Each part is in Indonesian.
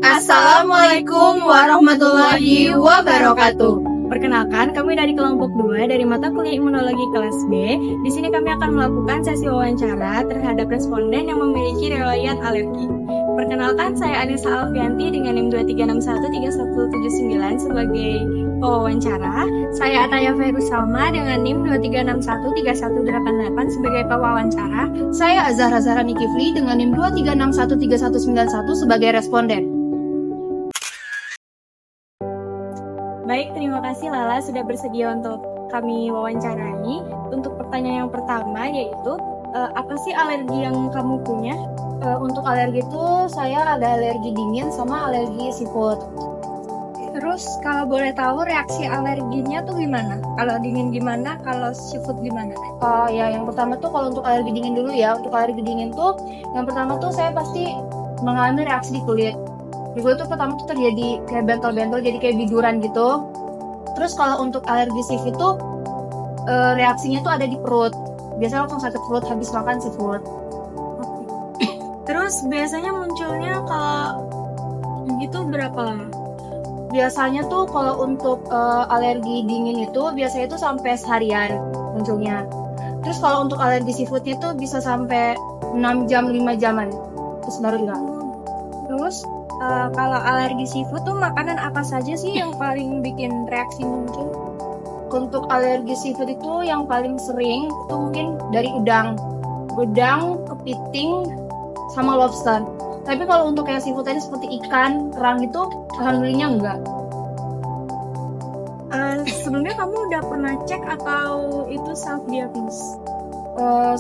Assalamualaikum warahmatullahi wabarakatuh. Perkenalkan, kami dari kelompok 2 dari mata kuliah Imunologi kelas B. Di sini kami akan melakukan sesi wawancara terhadap responden yang memiliki riwayat alergi. Perkenalkan, saya Anissa Alfianti dengan NIM 23613179 sebagai pewawancara. Saya Ataya Ferus Salma dengan NIM 23613188 sebagai pewawancara. Saya Azahra Zahrani Kifli dengan NIM 23613191 sebagai responden. Baik, terima kasih Lala sudah bersedia untuk kami wawancarai. Untuk pertanyaan yang pertama yaitu, apa sih alergi yang kamu punya? Untuk alergi itu saya ada alergi dingin sama alergi seafood. Terus kalau boleh tahu reaksi alerginya tuh gimana? Kalau dingin gimana? Kalau seafood gimana? Ya yang pertama tuh kalau untuk alergi dingin dulu ya. Untuk alergi dingin tuh yang pertama tuh saya pasti mengalami reaksi di kulit. Di kulit tuh pertama tuh terjadi kayak bentol-bentol, jadi kayak biduran gitu. Terus kalau untuk alergi seafood tuh reaksinya tuh ada di perut. Biasanya langsung sakit perut habis makan seafood. Terus biasanya munculnya kalau gitu berapa lama? Biasanya tuh kalau untuk alergi dingin itu biasanya tuh sampai seharian munculnya. Terus kalau untuk alergi seafoodnya tuh bisa sampai 6 jam, 5 jaman. Terus baru hilang. Terus kalau alergi seafood tuh makanan apa saja sih yang paling bikin reaksi muncul? Untuk alergi seafood itu yang paling sering itu mungkin dari udang, kepiting, sama lobster. Tapi kalau untuk kayak seafood tadi seperti ikan, kerang itu alhamdulillahnya enggak. Sebelumnya kamu udah pernah cek atau itu self diagnosis?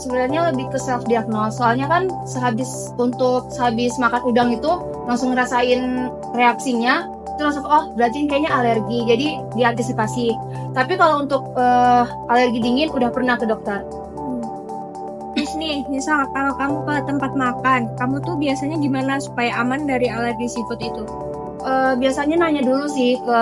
Sebenarnya lebih ke self diagnose. Soalnya kan sehabis makan udang itu langsung ngerasain reaksinya, itu langsung berarti kayaknya alergi. Jadi diantisipasi. Tapi kalau untuk alergi dingin udah pernah ke dokter. Terus nih, misal kalau kamu ke tempat makan, kamu tuh biasanya gimana supaya aman dari alergi seafood itu? Biasanya nanya dulu sih ke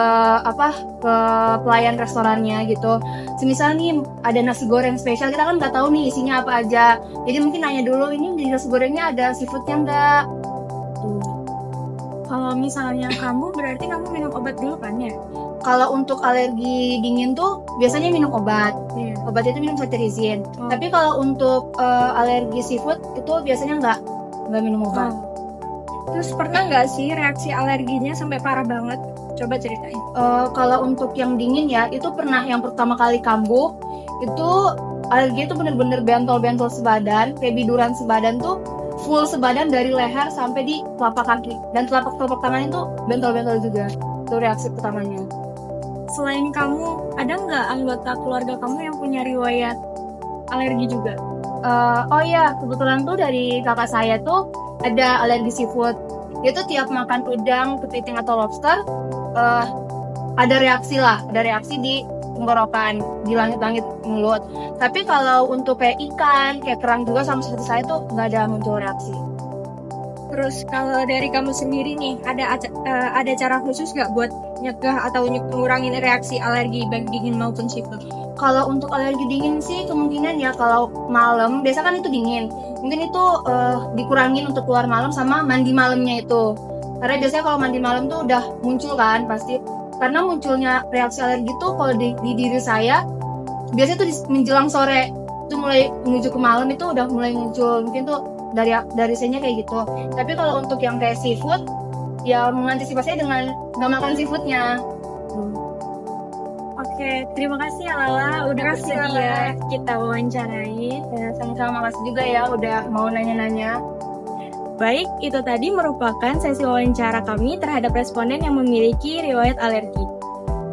pelayan restorannya gitu. Semisal nih ada nasi goreng spesial, kita kan nggak tahu nih isinya apa aja. Jadi mungkin nanya dulu, ini di nasi gorengnya ada seafoodnya nggak? Kalau misalnya kamu, berarti kamu minum obat dulu kan ya? Kalau untuk alergi dingin tuh biasanya minum obat. Iya. Obat itu minum cetirizine. Tapi kalau untuk alergi seafood itu biasanya nggak minum obat. Terus pernah nggak sih reaksi alerginya sampai parah banget? Coba ceritain. Kalau untuk yang dingin ya, itu pernah yang pertama kali kambuh, itu alergi itu bener-bener bentol-bentol sebadan, kayak biduran sebadan tuh full sebadan dari leher sampai di telapak kaki. Dan telapak tangan itu bentol-bentol juga. Itu reaksi pertamanya. Selain kamu, ada nggak anggota keluarga kamu yang punya riwayat alergi juga? Kebetulan tuh dari kakak saya tuh ada alergi seafood. Dia tuh tiap makan udang, kepiting atau lobster, ada reaksi di tenggorokan, di langit-langit mulut. Tapi kalau untuk kayak ikan, kayak kerang juga sama seperti saya tuh nggak ada muncul reaksi. Terus kalau dari kamu sendiri nih, ada cara khusus nggak buat nyegah atau ngurangin reaksi alergi baik dingin maupun seafood? Kalau untuk alergi dingin sih kemungkinan ya kalau malam, biasa kan itu dingin, mungkin itu dikurangin untuk keluar malam sama mandi malamnya itu. Karena biasanya kalau mandi malam tuh udah muncul kan pasti. Karena munculnya reaksi alergi tuh kalau di diri saya biasanya tuh menjelang sore, itu mulai menuju ke malam itu udah mulai muncul. Mungkin tuh dari saya kayak gitu. Tapi kalau untuk yang kayak seafood, ya mengantisipasinya dengan nggak makan seafoodnya. Oke, terima kasih ya Lala udah bersedia kita wawancarai. Ya, sama-sama makasih juga ya udah mau nanya-nanya. Baik, itu tadi merupakan sesi wawancara kami terhadap responden yang memiliki riwayat alergi.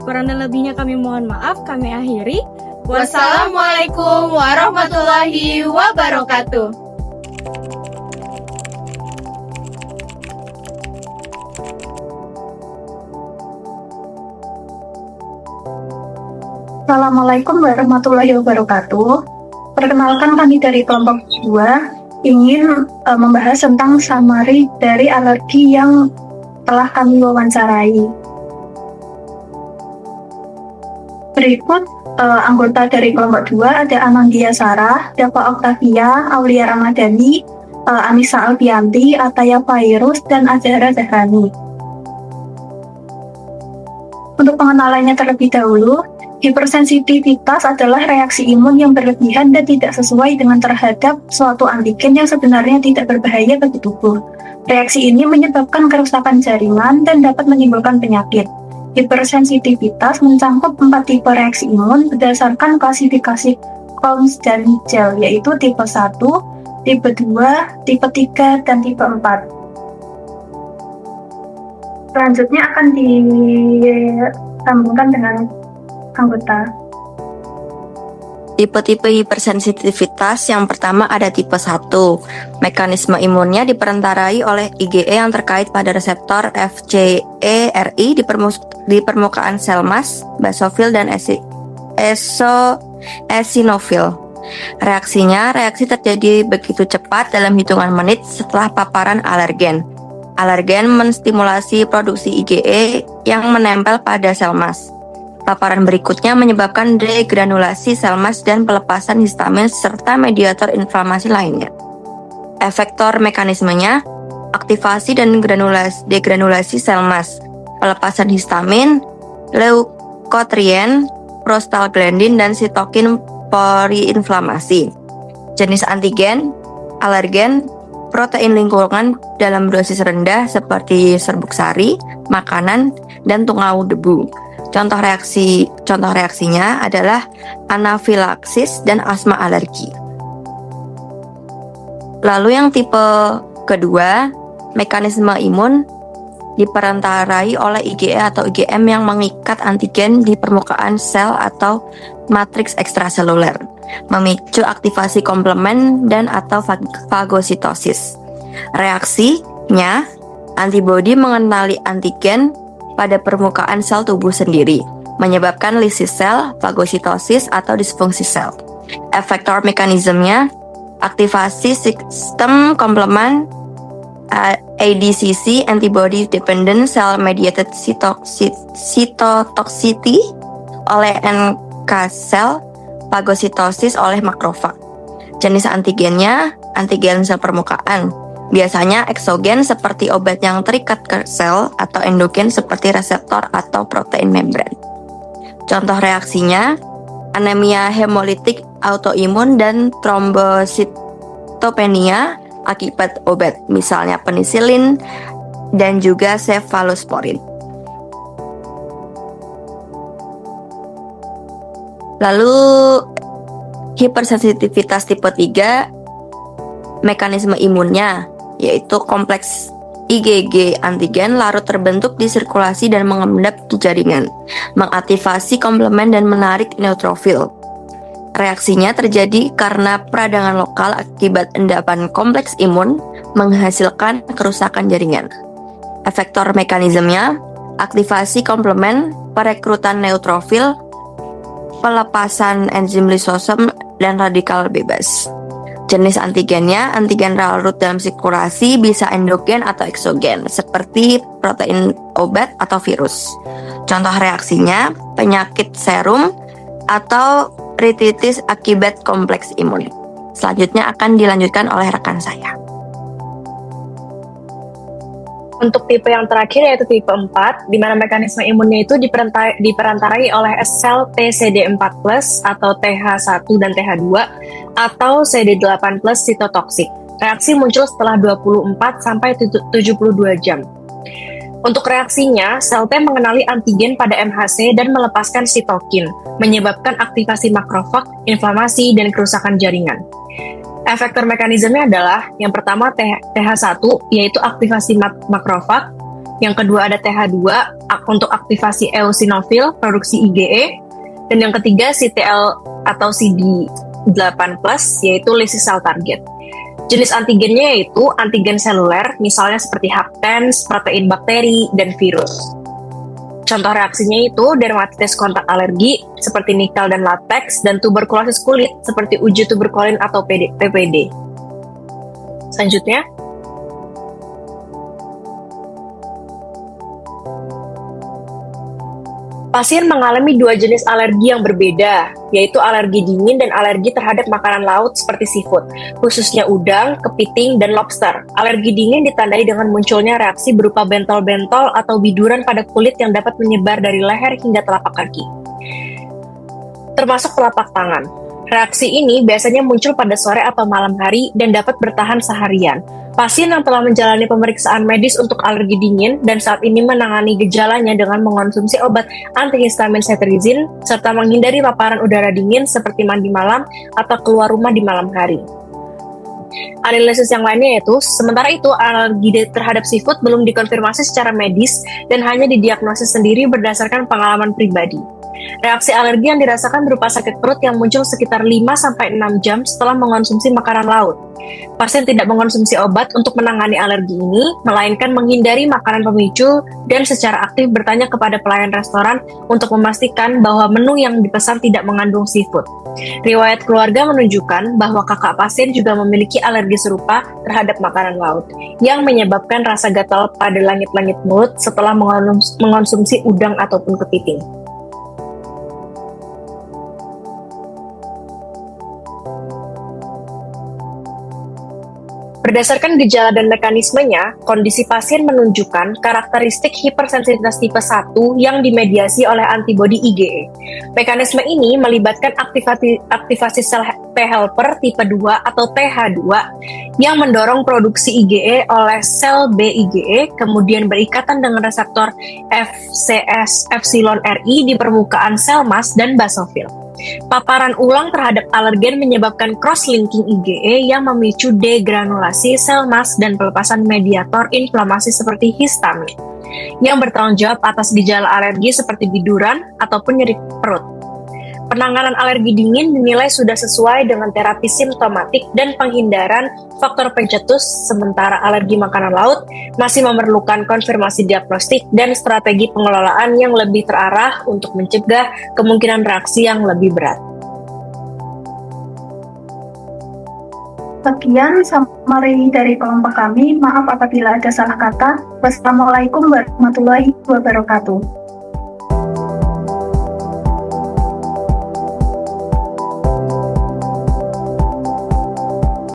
Kurang dan lebihnya kami mohon maaf, kami akhiri. Wassalamualaikum warahmatullahi wabarakatuh. Assalamualaikum warahmatullahi wabarakatuh. Perkenalkan, kami dari kelompok 2 ingin membahas tentang summary dari alergi yang telah kami wawancarai. Berikut anggota dari kelompok 2 ada Anandia Sarah, Dava Octavia, Aulia Ramadhani, Anissa Alfianti, Ataya Fairuz, dan Azahra Zahrani. Untuk pengenalannya terlebih dahulu, hipersensitivitas adalah reaksi imun yang berlebihan dan tidak sesuai dengan terhadap suatu antigen yang sebenarnya tidak berbahaya bagi tubuh. Reaksi ini menyebabkan kerusakan jaringan dan dapat menimbulkan penyakit. Hipersensitivitas mencakup 4 tipe reaksi imun berdasarkan klasifikasi Coombs dan Gel, yaitu tipe 1, tipe 2, tipe 3, dan tipe 4. Selanjutnya akan disambungkan dengan anggota. Tipe-tipe hipersensitivitas yang pertama ada tipe 1. Mekanisme imunnya diperantarai oleh IgE yang terkait pada reseptor FcERI di permukaan sel mas, basofil, dan eosinofil. Reaksi terjadi begitu cepat dalam hitungan menit setelah paparan alergen. Alergen menstimulasi produksi IgE yang menempel pada sel mas. Paparan berikutnya menyebabkan degranulasi sel mas dan pelepasan histamin serta mediator inflamasi lainnya. Efektor mekanismenya, aktivasi dan degranulasi sel mas, pelepasan histamin, leukotrien, prostaglandin, dan sitokin poriinflamasi. Jenis antigen, alergen, protein lingkungan dalam dosis rendah seperti serbuk sari, makanan, dan tungau debu. Contoh reaksinya adalah anafilaksis dan asma alergi. Lalu yang tipe kedua, mekanisme imun diperantarai oleh IgE atau IgM yang mengikat antigen di permukaan sel atau matriks ekstraseluler, memicu aktivasi komplement dan atau fagositosis. Reaksinya, antibodi mengenali antigen pada permukaan sel tubuh sendiri, menyebabkan lisis sel, fagositosis, atau disfungsi sel. Efektor mekanismenya, aktivasi sistem komplement, ADCC, antibody dependent cell mediated cytotoxicity oleh NK cell, fagositosis oleh makrofag. Jenis antigennya, antigen sel permukaan. Biasanya eksogen seperti obat yang terikat ke sel atau endogen seperti reseptor atau protein membran. Contoh reaksinya, anemia hemolitik autoimun dan trombositopenia akibat obat, misalnya penisilin dan juga cefalosporin. Lalu hipersensitivitas tipe 3, mekanisme imunnya yaitu kompleks IgG antigen larut terbentuk di sirkulasi dan mengendap di jaringan, mengaktifasi komplement dan menarik neutrofil. Reaksinya terjadi karena peradangan lokal akibat endapan kompleks imun menghasilkan kerusakan jaringan. Efektor mekanismenya, aktivasi komplement, perekrutan neutrofil, pelepasan enzim lisosom, dan radikal bebas. Jenis antigennya, antigen larut dalam sirkulasi bisa endogen atau eksogen, seperti protein obat atau virus. Contoh reaksinya, penyakit serum atau rinitis akibat kompleks imun. Selanjutnya akan dilanjutkan oleh rekan saya. Untuk tipe yang terakhir yaitu tipe 4, di mana mekanisme imunnya itu diperantarai oleh sel TCD4+, atau TH1 dan TH2, atau CD8+ sitotoksik. Reaksi muncul setelah 24 sampai 72 jam. Untuk reaksinya, sel T mengenali antigen pada MHC dan melepaskan sitokin, menyebabkan aktivasi makrofag, inflamasi, dan kerusakan jaringan. Efektor mekanismenya adalah yang pertama TH1 yaitu aktivasi makrofag, yang kedua ada TH2 untuk aktivasi eosinofil produksi IgE, dan yang ketiga CTL atau CD8+ yaitu lysis cell target. Jenis antigennya yaitu antigen seluler, misalnya seperti haptens, protein bakteri, dan virus. Contoh reaksinya itu dermatitis kontak alergi seperti nikel dan latex, dan tuberkulosis kulit seperti uji tuberkulin atau PPD. Selanjutnya, Pasien mengalami dua jenis alergi yang berbeda, yaitu alergi dingin dan alergi terhadap makanan laut seperti seafood, khususnya udang, kepiting, dan lobster. Alergi dingin ditandai dengan munculnya reaksi berupa bentol-bentol atau biduran pada kulit yang dapat menyebar dari leher hingga telapak kaki, termasuk telapak tangan. Reaksi ini biasanya muncul pada sore atau malam hari dan dapat bertahan seharian. Pasien yang telah menjalani pemeriksaan medis untuk alergi dingin dan saat ini menangani gejalanya dengan mengonsumsi obat antihistamin cetirizine serta menghindari paparan udara dingin seperti mandi malam atau keluar rumah di malam hari. Analisis yang lainnya yaitu, sementara itu alergi terhadap seafood belum dikonfirmasi secara medis dan hanya didiagnosis sendiri berdasarkan pengalaman pribadi. Reaksi alergi yang dirasakan berupa sakit perut yang muncul sekitar 5-6 jam setelah mengonsumsi makanan laut. Pasien tidak mengonsumsi obat untuk menangani alergi ini, melainkan menghindari makanan pemicu dan secara aktif bertanya kepada pelayan restoran untuk memastikan bahwa menu yang dipesan tidak mengandung seafood. Riwayat keluarga menunjukkan bahwa kakak pasien juga memiliki alergi serupa terhadap makanan laut, yang menyebabkan rasa gatal pada langit-langit mulut setelah mengonsumsi udang ataupun kepiting. Berdasarkan gejala dan mekanismenya, kondisi pasien menunjukkan karakteristik hipersensitivitas tipe 1 yang dimediasi oleh antibodi IgE. Mekanisme ini melibatkan aktivasi sel T helper tipe 2 atau TH2 yang mendorong produksi IgE oleh sel B IgE, kemudian berikatan dengan reseptor FCS epsilon RI di permukaan sel mas dan basofil. Paparan ulang terhadap alergen menyebabkan cross-linking IgE yang memicu degranulasi sel mas dan pelepasan mediator inflamasi seperti histamin, yang bertanggung jawab atas gejala alergi seperti biduran ataupun nyeri perut. Penanganan alergi dingin dinilai sudah sesuai dengan terapi simptomatik dan penghindaran faktor pencetus, sementara alergi makanan laut masih memerlukan konfirmasi diagnostik dan strategi pengelolaan yang lebih terarah untuk mencegah kemungkinan reaksi yang lebih berat. Sekian summary dari kelompok kami. Maaf apabila ada salah kata. Wassalamualaikum warahmatullahi wabarakatuh.